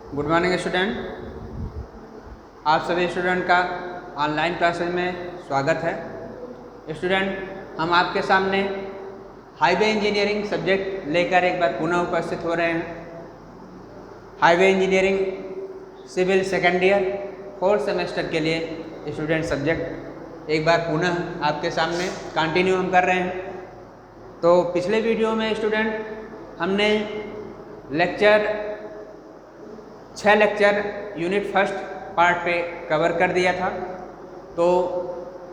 Good morning student. आप सभी student का ऑनलाइन क्लासेज में स्वागत है। स्टूडेंट, हम आपके सामने हाईवे इंजीनियरिंग सब्जेक्ट लेकर एक बार पुनः उपस्थित हो रहे हैं। Highway engineering civil second year 4th semester के लिए स्टूडेंट सब्जेक्ट एक बार पुनः आपके सामने कंटिन्यू हम कर रहे हैं। तो पिछले वीडियो में स्टूडेंट हमने 6 लेक्चर यूनिट फर्स्ट पार्ट पे कवर कर दिया था। तो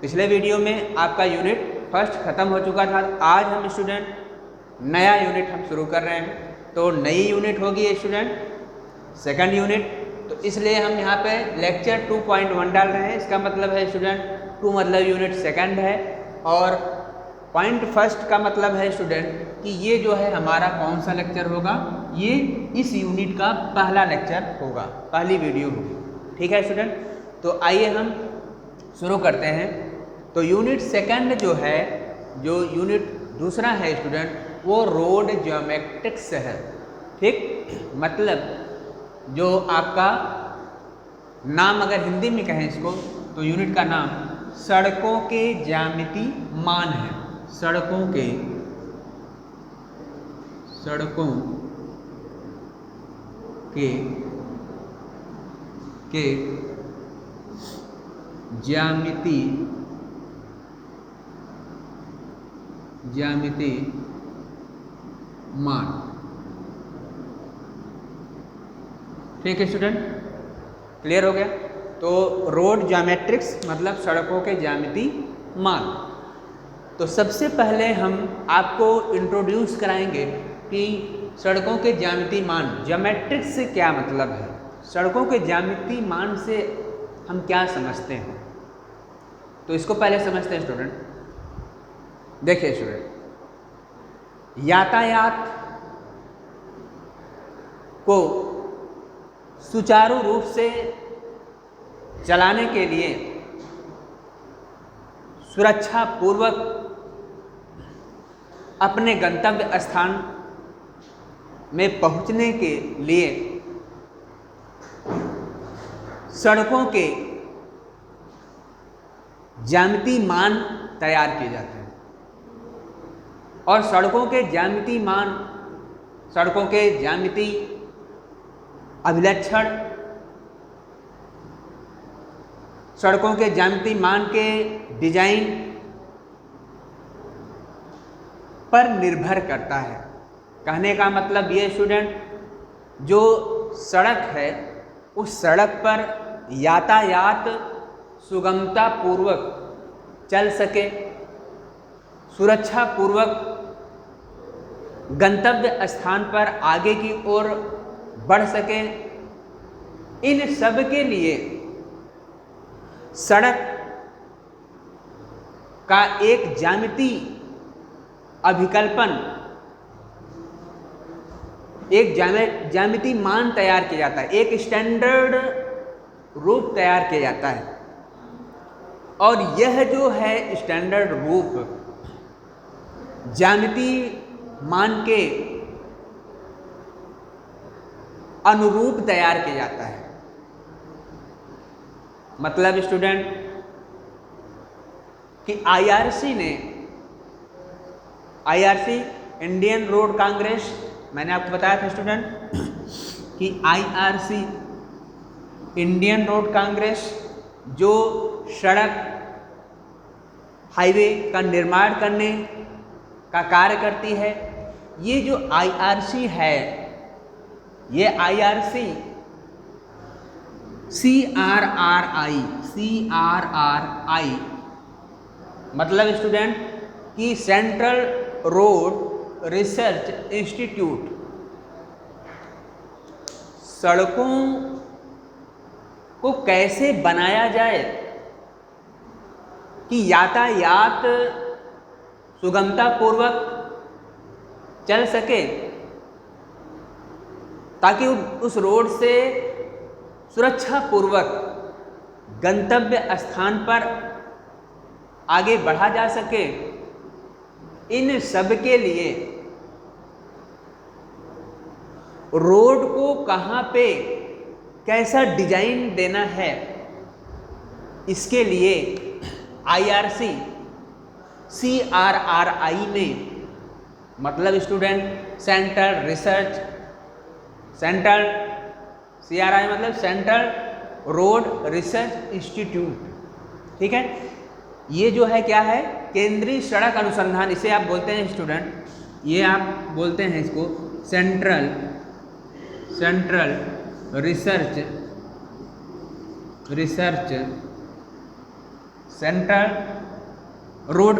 पिछले वीडियो में आपका यूनिट फर्स्ट ख़त्म हो चुका था। आज हम स्टूडेंट नया यूनिट हम शुरू कर रहे हैं। तो नई यूनिट होगी स्टूडेंट सेकंड यूनिट। तो इसलिए हम यहाँ पे लेक्चर 2.1 डाल रहे हैं। इसका मतलब है स्टूडेंट 2 मतलब यूनिट सेकंड है और पॉइंट फर्स्ट का मतलब है स्टूडेंट कि ये जो है हमारा कौन सा लेक्चर होगा, ये इस यूनिट का पहला लेक्चर होगा, पहली वीडियो होगी। ठीक है स्टूडेंट, तो आइए हम शुरू करते हैं। तो यूनिट सेकंड जो है, जो यूनिट दूसरा है स्टूडेंट, वो रोड ज्योमेट्रिक्स है। ठीक, मतलब जो आपका नाम अगर हिंदी में कहें इसको, तो यूनिट का नाम सड़कों के ज्यामिति मान है। सड़कों के ज्यामिति मान। ठीक है स्टूडेंट, क्लियर हो गया। तो रोड ज्योमेट्रिक्स मतलब सड़कों के ज्यामिति मान। तो सबसे पहले हम आपको इंट्रोड्यूस कराएंगे कि सड़कों के ज्यामिति मान, ज्योमेट्रिक्स से क्या मतलब है, सड़कों के ज्यामिति मान से हम क्या समझते हैं। तो इसको पहले समझते हैं स्टूडेंट। देखिए स्टूडेंट, यातायात को सुचारू रूप से चलाने के लिए सुरक्षा पूर्वक अपने गंतव्य स्थान में पहुंचने के लिए सड़कों के ज्यामिति मान तैयार किए जाते हैं। और सड़कों के ज्यामिति मान, सड़कों के ज्यामिति अभिलक्षण, सड़कों के ज्यामिति मान के डिजाइन पर निर्भर करता है। कहने का मतलब ये स्टूडेंट, जो सड़क है उस सड़क पर यातायात सुगमता पूर्वक चल सके, सुरक्षा पूर्वक गंतव्य स्थान पर आगे की ओर बढ़ सके, इन सब के लिए सड़क का एक ज्यामिति अभिकल्पन, एक ज्यामिति मान तैयार किया जाता है, एक स्टैंडर्ड रूप तैयार किया जाता है। और यह जो है स्टैंडर्ड रूप ज्यामिति मान के अनुरूप तैयार किया जाता है। मतलब स्टूडेंट कि आईआरसी इंडियन रोड कांग्रेस, मैंने आपको बताया था स्टूडेंट कि आईआरसी इंडियन रोड कांग्रेस जो सड़क हाईवे का निर्माण करने का कार्य करती है, ये जो आईआरसी है, ये आईआरसी CRRI मतलब स्टूडेंट कि सेंट्रल रोड रिसर्च इंस्टीट्यूट सड़कों को कैसे बनाया जाए कि यातायात सुगमता पूर्वक चल सके, ताकि उस रोड से सुरक्षा पूर्वक गंतव्य स्थान पर आगे बढ़ा जा सके, इन सब के लिए रोड को कहाँ पे कैसा डिजाइन देना है, इसके लिए IRC CRRI में, मतलब student central research, central CRI मतलब सेंट्रल रोड रिसर्च इंस्टीट्यूट, ठीक है। ये जो है क्या है, केंद्रीय सड़क अनुसंधान, इसे आप बोलते हैं स्टूडेंट, ये आप बोलते हैं इसको central research central road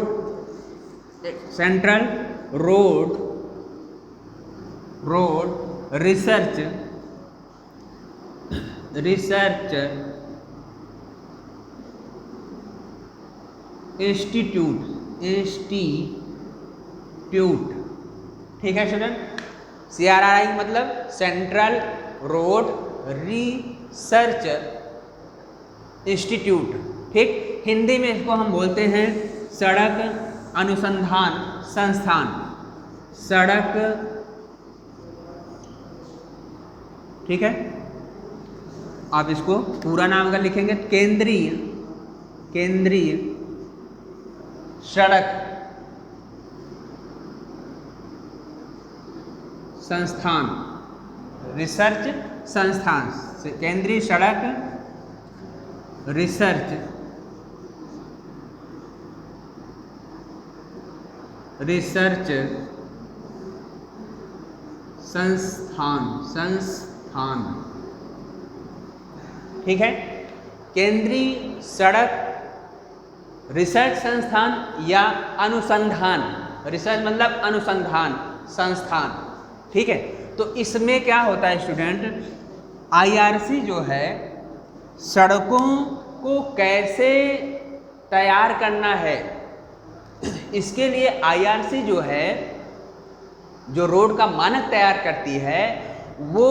research institute, ठीक है स्टूडेंट। CRRI मतलब सेंट्रल रोड रिसर्च इंस्टीट्यूट, ठीक। हिंदी में इसको हम बोलते हैं सड़क अनुसंधान संस्थान, सड़क, ठीक है। आप इसको पूरा नाम अगर लिखेंगे, केंद्रीय सड़क संस्थान, रिसर्च संस्थान, केंद्रीय सड़क रिसर्च संस्थान, ठीक है। केंद्रीय सड़क रिसर्च संस्थान या अनुसंधान, रिसर्च मतलब अनुसंधान संस्थान, ठीक है। तो इसमें क्या होता है स्टूडेंट, IRC जो है सड़कों को कैसे तैयार करना है, इसके लिए IRC जो है, जो रोड का मानक तैयार करती है, वो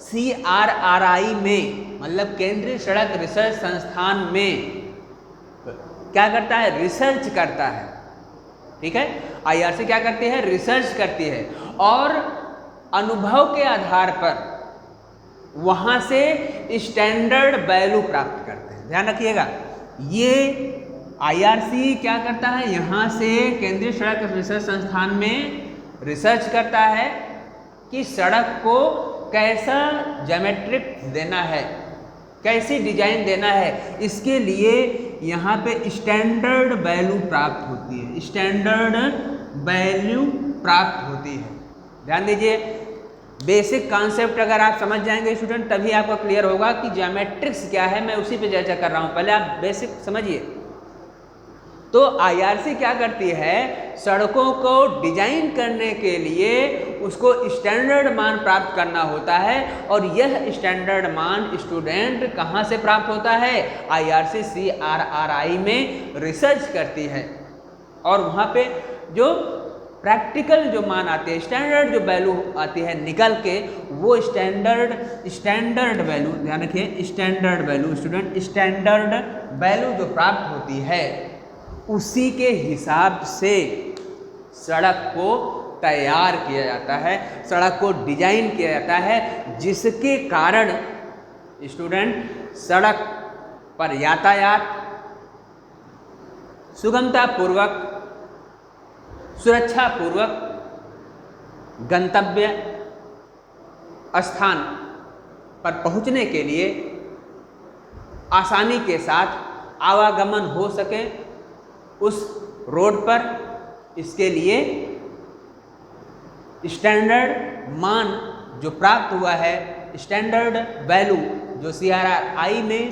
CRRI में मतलब केंद्रीय सड़क रिसर्च संस्थान में क्या करता है, रिसर्च करता है, ठीक है। IRC क्या करती है, रिसर्च करती है और अनुभव के आधार पर वहां से स्टैंडर्ड वैल्यू प्राप्त करते हैं। ध्यान रखिएगा, ये IRC क्या करता है, यहाँ से केंद्रीय सड़क रिसर्च संस्थान में रिसर्च करता है कि सड़क को कैसा ज्योमेट्रिक देना है, कैसी डिजाइन देना है, इसके लिए यहाँ पे स्टैंडर्ड वैल्यू प्राप्त होती है, स्टैंडर्ड वैल्यू प्राप्त होती है। ध्यान दीजिए, बेसिक कॉन्सेप्ट अगर आप समझ जाएंगे स्टूडेंट, तभी आपको क्लियर होगा कि ज्योमेट्रिक्स क्या है, मैं उसी पे चर्चा कर रहा हूँ, पहले आप बेसिक समझिए। तो IRC क्या करती है, सड़कों को डिजाइन करने के लिए उसको स्टैंडर्ड मान प्राप्त करना होता है, और यह स्टैंडर्ड मान स्टूडेंट कहाँ से प्राप्त होता है, IRC CRRI में रिसर्च करती है, और वहाँ पे जो प्रैक्टिकल जो मान आते हैं, स्टैंडर्ड जो वैल्यू आती है निकल के, वो स्टैंडर्ड वैल्यू, ध्यान रखिए standard value student, standard value जो प्राप्त होती है उसी के हिसाब से सड़क को तैयार किया जाता है, सड़क को डिजाइन किया जाता है, जिसके कारण स्टूडेंट सड़क पर यातायात सुगमता पूर्वक, सुरक्षा पूर्वक गंतव्य स्थान पर पहुंचने के लिए आसानी के साथ आवागमन हो सके उस रोड पर। इसके लिए स्टैंडर्ड मान जो प्राप्त हुआ है, स्टैंडर्ड वैल्यू जो CRRI में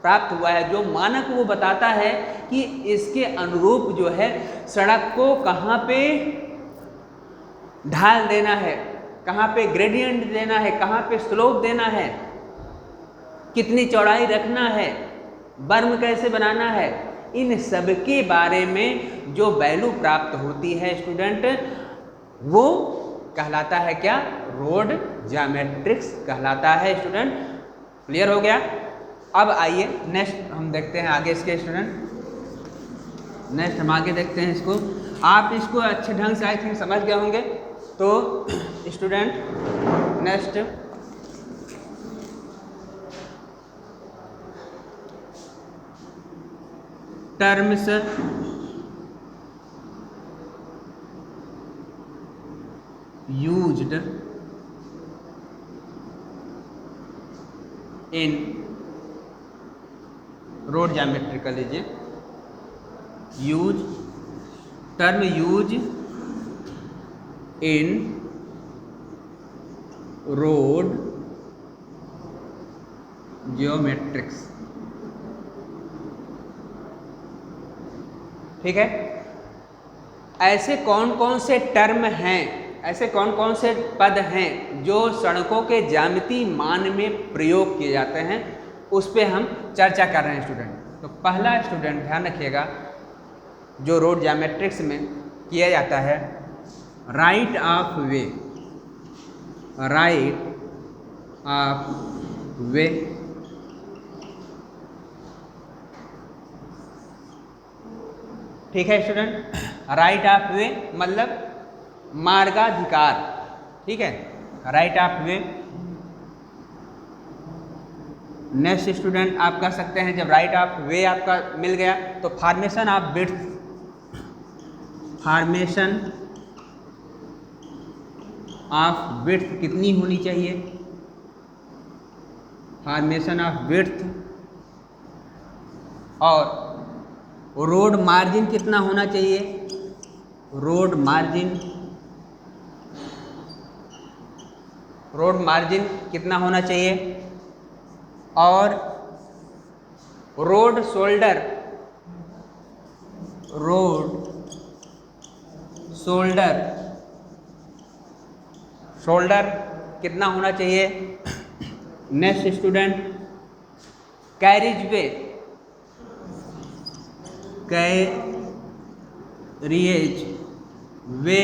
प्राप्त हुआ है, जो मानक वो बताता है कि इसके अनुरूप जो है सड़क को कहाँ पे ढाल देना है, कहाँ पे ग्रेडियंट देना है, कहाँ पे स्लोप देना है, कितनी चौड़ाई रखना है, बर्म कैसे बनाना है, इन सब के बारे में जो वैल्यू प्राप्त होती है स्टूडेंट, वो कहलाता है क्या, रोड ज्योमेट्रिक्स कहलाता है स्टूडेंट। क्लियर हो गया। अब आइए नेक्स्ट हम देखते हैं आगे इसके स्टूडेंट, नेक्स्ट हम आगे देखते हैं इसको। आप इसको अच्छे ढंग से आई थिंक समझ गए होंगे। तो student next terms used in road geometry कर लीजिए, term use in road geometrics. ठीक है, ऐसे कौन कौन से टर्म हैं, ऐसे कौन कौन से पद हैं जो सड़कों के ज्यामितीय मान में प्रयोग किए जाते हैं, उस पे हम चर्चा कर रहे हैं स्टूडेंट। तो पहला स्टूडेंट ध्यान रखिएगा, जो रोड ज्योमेट्रिक्स में किया जाता है, right of way. Right of वे ठीक है स्टूडेंट, राइट ऑफ वे मतलब मार्गाधिकार। ठीक है, right of way. Next student आप कर सकते हैं, जब राइट ऑफ वे आपका मिल गया तो formation of width, formation of width कितनी होनी चाहिए, फॉर्मेशन ऑफ विड्थ, और रोड मार्जिन कितना होना चाहिए, रोड मार्जिन, रोड मार्जिन कितना होना चाहिए, और road shoulder, road shoulder, shoulder कितना होना चाहिए। नेक्स्ट स्टूडेंट, कैरिज वे, कैरिएज वे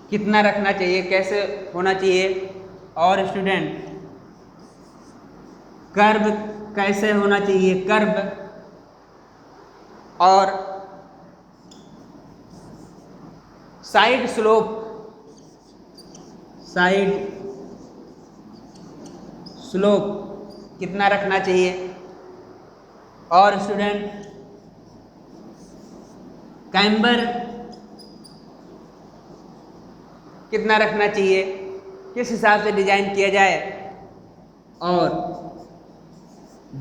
कितना रखना चाहिए, कैसे होना चाहिए। और स्टूडेंट, कर्व कैसे होना चाहिए, कर्व, और साइड स्लोप, साइड स्लोप कितना रखना चाहिए। और स्टूडेंट, कैम्बर कितना रखना चाहिए, किस हिसाब से डिजाइन किया जाए। और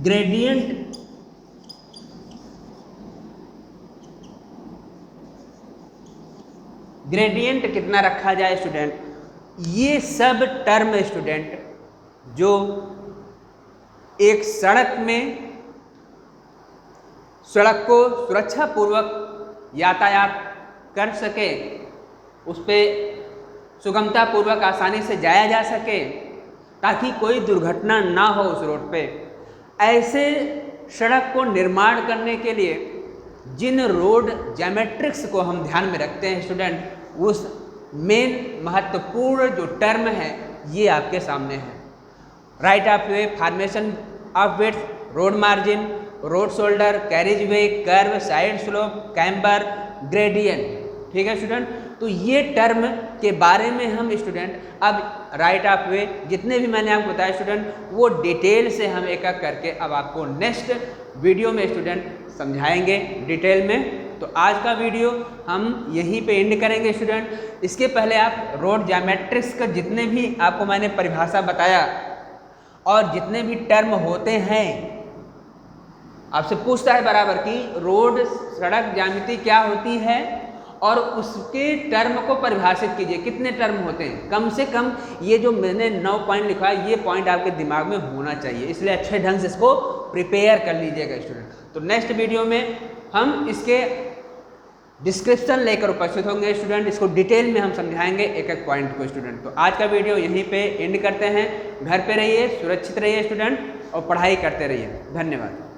ग्रेडियंट, ग्रेडियंट कितना रखा जाए स्टूडेंट। ये सब टर्म स्टूडेंट जो एक सड़क में सड़क को सुरक्षा पूर्वक यातायात कर सके, उस पर सुगमता पूर्वक आसानी से जाया जा सके, ताकि कोई दुर्घटना ना हो उस रोड पे, ऐसे सड़क को निर्माण करने के लिए जिन रोड ज्योमेट्रिक्स को हम ध्यान में रखते हैं स्टूडेंट, उस मेन महत्वपूर्ण जो टर्म है ये आपके सामने है। Right of way, formation of width, road margin, road shoulder, carriage way, curve, side slope, camber, gradient. ठीक है स्टूडेंट, तो ये टर्म के बारे में हम स्टूडेंट अब राइट ऑफ वे जितने भी मैंने आपको बताया स्टूडेंट, वो डिटेल से हम एक एक करके अब आपको नेक्स्ट वीडियो में स्टूडेंट समझाएंगे डिटेल में। तो आज का वीडियो हम यहीं पे एंड करेंगे स्टूडेंट। इसके पहले आप रोड ज्योमेट्रिक्स का जितने भी आपको मैंने परिभाषा बताया और जितने भी टर्म होते हैं, आपसे पूछता है बराबर कि रोड सड़क ज्यामिति क्या होती है और उसके टर्म को परिभाषित कीजिए, कितने टर्म होते हैं। कम से कम ये जो मैंने 9 पॉइंट लिखा है, ये पॉइंट आपके दिमाग में होना चाहिए, इसलिए अच्छे ढंग से इसको प्रिपेयर कर लीजिएगा स्टूडेंट। तो नेक्स्ट वीडियो में हम इसके डिस्क्रिप्शन लेकर उपस्थित होंगे स्टूडेंट, इसको डिटेल में हम समझाएंगे एक एक पॉइंट को स्टूडेंट। तो आज का वीडियो यहीं पे एंड करते हैं। घर पे रहिए, सुरक्षित रहिए स्टूडेंट, और पढ़ाई करते रहिए। धन्यवाद।